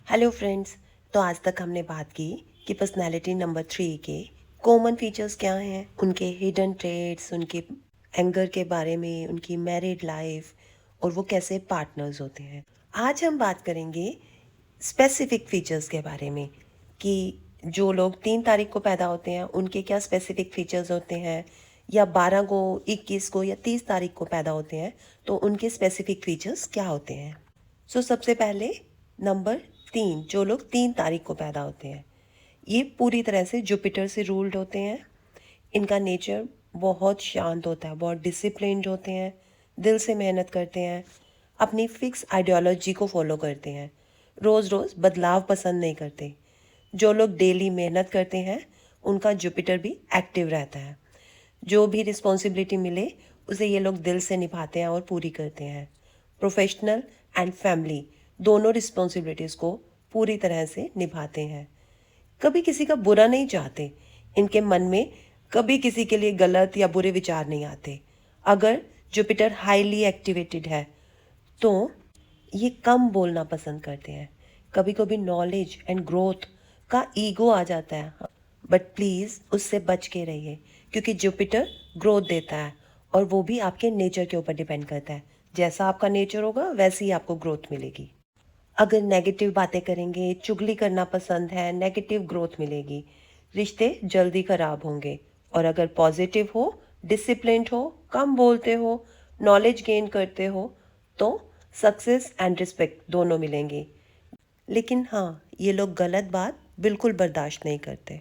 Hello friends. तो आज तक हमने बात की कि पर्सनालिटी नंबर 3 के कॉमन फीचर्स क्या हैं, उनके हिडन ट्रेड्स, उनके एंगर के बारे में, उनकी मैरिड लाइफ और वो कैसे पार्टनर्स होते हैं। आज हम बात करेंगे स्पेसिफिक फीचर्स के बारे में कि जो लोग 3 तारीख को पैदा होते हैं उनके क्या स्पेसिफिक फीचर्स होते हैं, या 12 को, 21 को या 30 तारीख को पैदा होते हैं तो उनके स्पेसिफिक फीचर्स क्या होते हैं। सबसे पहले नंबर 3, जो लोग 3 तारीख को पैदा होते हैं, ये पूरी तरह से जुपिटर से रूल्ड होते हैं। इनका नेचर बहुत शांत होता है, बहुत डिसिप्लिन्ड होते हैं, दिल से मेहनत करते हैं, अपनी फिक्स आइडियोलॉजी को फॉलो करते हैं, रोज़ रोज़ बदलाव पसंद नहीं करते। जो लोग डेली मेहनत करते हैं उनका जुपिटर भी एक्टिव रहता है। जो भी रिस्पॉन्सिबिलिटी मिले उसे ये लोग दिल से निभाते हैं और पूरी करते हैं। प्रोफेशनल एंड फैमिली दोनों रिस्पॉन्सिबिलिटीज़ को पूरी तरह से निभाते हैं। कभी किसी का बुरा नहीं चाहते। इनके मन में कभी किसी के लिए गलत या बुरे विचार नहीं आते। अगर जुपिटर हाईली एक्टिवेटेड है तो ये कम बोलना पसंद करते हैं। कभी कभी नॉलेज एंड ग्रोथ का ईगो आ जाता है, बट प्लीज़ उससे बच के रहिए, क्योंकि जुपिटर ग्रोथ देता है और वो भी आपके नेचर के ऊपर डिपेंड करता है। जैसा आपका नेचर होगा वैसे ही आपको ग्रोथ मिलेगी। अगर नेगेटिव बातें करेंगे, चुगली करना पसंद है, नेगेटिव ग्रोथ मिलेगी, रिश्ते जल्दी खराब होंगे। और अगर पॉजिटिव हो, डिसिप्लिन्ड हो, कम बोलते हो, नॉलेज गेन करते हो तो सक्सेस एंड रिस्पेक्ट दोनों मिलेंगे। लेकिन हाँ, ये लोग गलत बात बिल्कुल बर्दाश्त नहीं करते।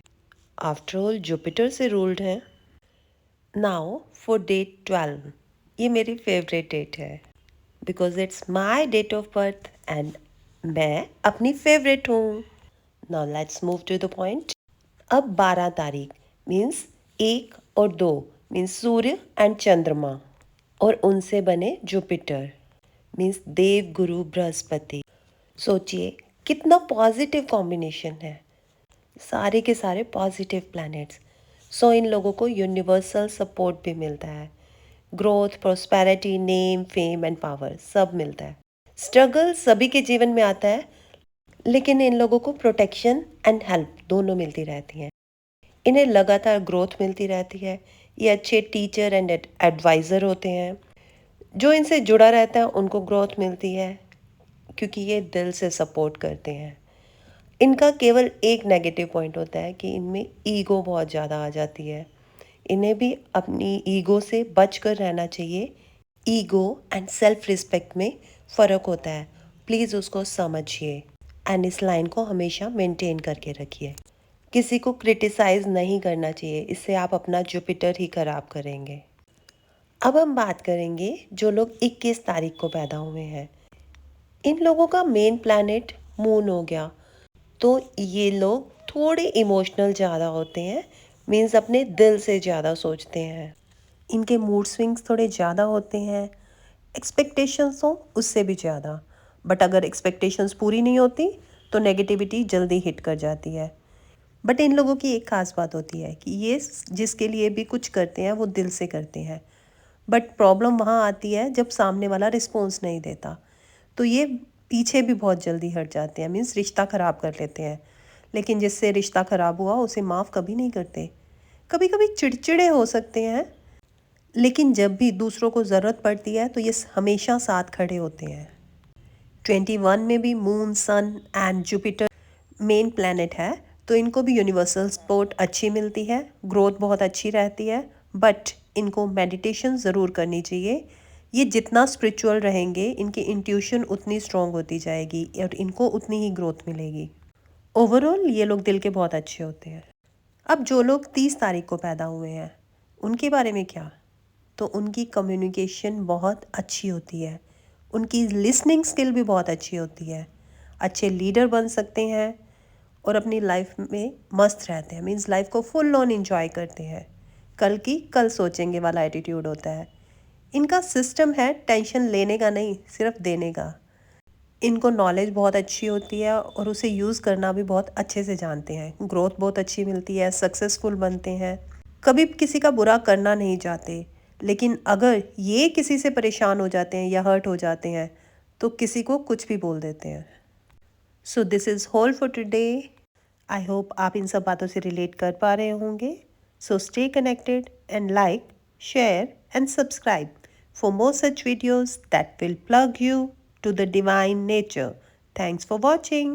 आफ्टर ऑल जुपिटर से रूल्ड हैं। नाउ फॉर डेट 12, ये मेरी फेवरेट डेट है because it's my date of birth and मैं अपनी फेवरेट हूँ। Now let's move to the point. अब 12 तारीख मीन्स 1 और 2 मीन्स सूर्य एंड चंद्रमा और उनसे बने जुपिटर मीन्स देव गुरु बृहस्पति। सोचिए कितना पॉजिटिव कॉम्बिनेशन है, सारे के सारे पॉजिटिव प्लैनेट्स। इन लोगों को यूनिवर्सल सपोर्ट भी मिलता है, growth, prosperity, name, fame and power सब मिलता है। स्ट्रगल सभी के जीवन में आता है, लेकिन इन लोगों को प्रोटेक्शन एंड हेल्प दोनों मिलती रहती हैं। इन्हें लगातार ग्रोथ मिलती रहती है। ये अच्छे टीचर एंड एडवाइज़र होते हैं। जो इनसे जुड़ा रहता है उनको ग्रोथ मिलती है, क्योंकि ये दिल से सपोर्ट करते हैं। इनका केवल एक नेगेटिव पॉइंट होता है कि इनमें ईगो बहुत ज़्यादा आ जाती है। इन्हें भी अपनी ईगो से बच कर रहना चाहिए। ईगो एंड सेल्फ रिस्पेक्ट में फ़र्क होता है, प्लीज़ उसको समझिए एंड इस लाइन को हमेशा मेंटेन करके रखिए। किसी को क्रिटिसाइज़ नहीं करना चाहिए, इससे आप अपना जुपिटर ही खराब करेंगे। अब हम बात करेंगे जो लोग 21 तारीख को पैदा हुए हैं। इन लोगों का मेन प्लैनेट मून हो गया, तो ये लोग थोड़े इमोशनल ज़्यादा होते हैं, मीन्स अपने दिल से ज़्यादा सोचते हैं। इनके मूड स्विंग्स थोड़े ज़्यादा होते हैं, एक्सपेक्टेशंस हो उससे भी ज़्यादा। बट अगर एक्सपेक्टेशंस पूरी नहीं होती तो नेगेटिविटी जल्दी हिट कर जाती है। बट इन लोगों की एक ख़ास बात होती है कि ये जिसके लिए भी कुछ करते हैं वो दिल से करते हैं। बट प्रॉब्लम वहाँ आती है जब सामने वाला रिस्पॉन्स नहीं देता, तो ये पीछे भी बहुत जल्दी हट जाते हैं, मीन्स रिश्ता ख़राब कर लेते हैं। लेकिन जिससे रिश्ता ख़राब हुआ उसे माफ़ कभी नहीं करते। कभी कभी चिड़चिड़े हो सकते हैं, लेकिन जब भी दूसरों को ज़रूरत पड़ती है तो ये हमेशा साथ खड़े होते हैं। 21 में भी moon, sun and Jupiter main planet है, तो इनको भी यूनिवर्सल सपोर्ट अच्छी मिलती है, ग्रोथ बहुत अच्छी रहती है। बट इनको मेडिटेशन ज़रूर करनी चाहिए। ये जितना स्पिरिचुअल रहेंगे इनकी इंट्यूशन उतनी स्ट्रॉन्ग होती जाएगी और इनको उतनी ही ग्रोथ मिलेगी। ओवरऑल ये लोग दिल के बहुत अच्छे होते हैं। अब जो लोग 30 तारीख को पैदा हुए हैं उनके बारे में क्या, तो उनकी कम्युनिकेशन बहुत अच्छी होती है, उनकी लिसनिंग स्किल भी बहुत अच्छी होती है, अच्छे लीडर बन सकते हैं और अपनी लाइफ में मस्त रहते हैं, मीन्स लाइफ को फुल ऑन एंजॉय करते हैं। कल की कल सोचेंगे वाला एटीट्यूड होता है। इनका सिस्टम है टेंशन लेने का नहीं, सिर्फ देने का। इनको नॉलेज बहुत अच्छी होती है और उसे यूज़ करना भी बहुत अच्छे से जानते हैं। ग्रोथ बहुत अच्छी मिलती है, सक्सेसफुल बनते हैं, कभी किसी का बुरा करना नहीं चाहते। लेकिन अगर ये किसी से परेशान हो जाते हैं या हर्ट हो जाते हैं तो किसी को कुछ भी बोल देते हैं। So this is whole for today. I hope आप इन सब बातों से रिलेट कर पा रहे होंगे। So stay connected and like, share and subscribe for more such videos that will plug you to the divine nature. Thanks for watching.